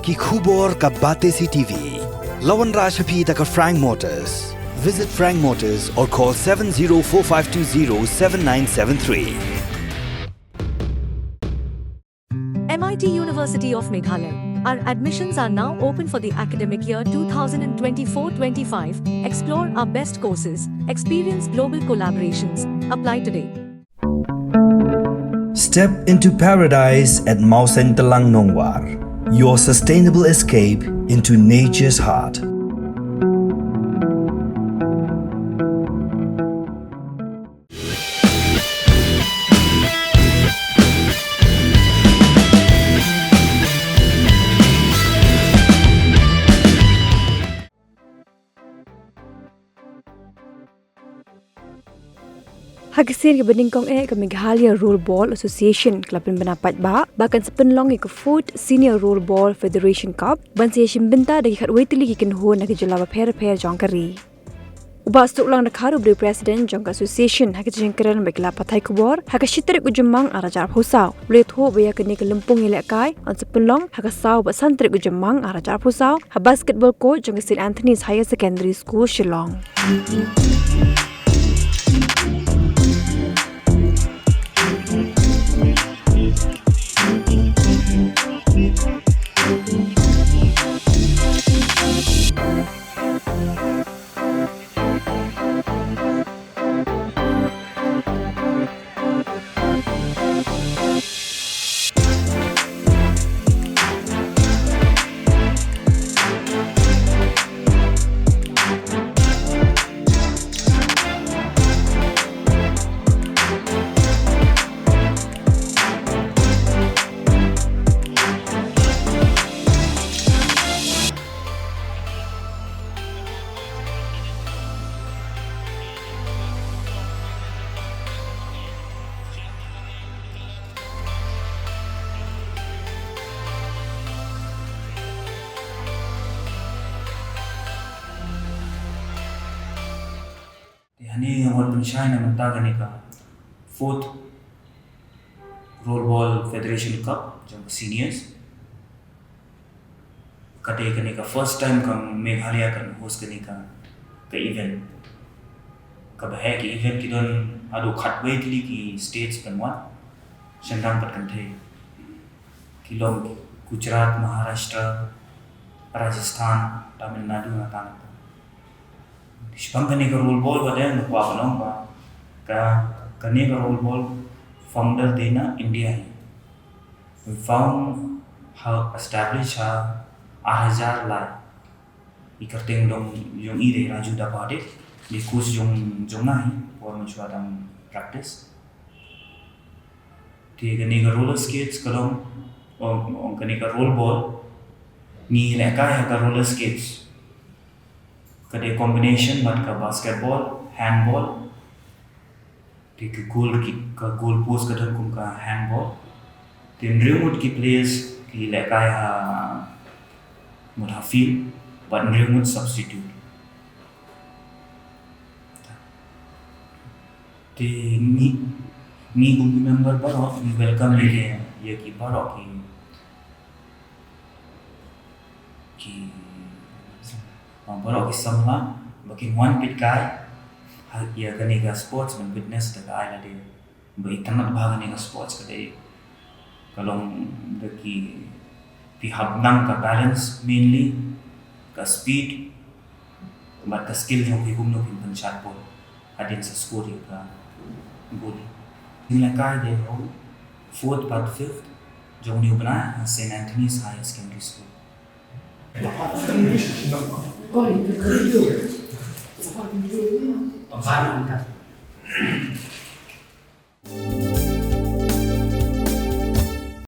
ki khubor ka Batesi TV. Lawan Rashapi taka Frank Motors. Visit Frank Motors or call 7045207973. MIT University of Meghalaya. Our admissions are now open for the academic year 2024-25. Explore our best courses, experience global collaborations. Apply today. Step into paradise at Mausen Telang Nongwar, your sustainable escape into nature's heart. Hagisin ke beningkong ke Meghalaya Rollerball Association kelapin benapat bahkan sepenlong ke Foot Senior Rollerball Federation Cup ban-session benta dagi kat waitili ki kenho na ke jolaba per jongkari. Uba stuk lang na karu beri president jongka association hak jengkeran begla patai kubor hak shitrik ujemang arajar phusau boleh tho baya kini ke lempung ilek kai on sepenlong hak saw ba santrik ujemang arajar phusau ha basketball coach jongka St Anthony's Higher Secondary School Shillong. Hani awal pensyai na mentagani ka Fourth Rollerball Federation Cup jang seniors. Kade kani ka first time ka Meghalaya kan host kani ka event. Ka bahe ki event ki don adu khatway tili ki states banwa shandam pat kan the. Kilom Gujarat, Maharashtra, Rajasthan, Tamil Nadu na tan. Shpang kani ka rollerball bade no kwa banong ba ka kani ka rollerball founder dena India hai. We found how established ha 8000 la ikarteng dong yung ide raju da bade di course yung na hai or manchwa dam practice ti kani ka roller skates kalong on kani ka rollerball ni leka ha ka roller skates kade combination mat ka basketball, handball, take goal post ka thon kum ka handball, then remote ki players ki lekai ha mut field but remote substitute. Te ni member baro welcome le ye ki baro ki Baru kisah bagi one pit guy, ya kani ka sports man fitness tak ay na dia, bagi tanat bahagian ni ka sports kadai, kalau daki pihak nang ka balance mainly, ka speed, mat ka skill yang hikum no himpan shot ball, adin sa score ka goal. Nila kaya dia fourth but fifth, jong ni ubna St Anthony's Higher Secondary School. Tổng 3 năm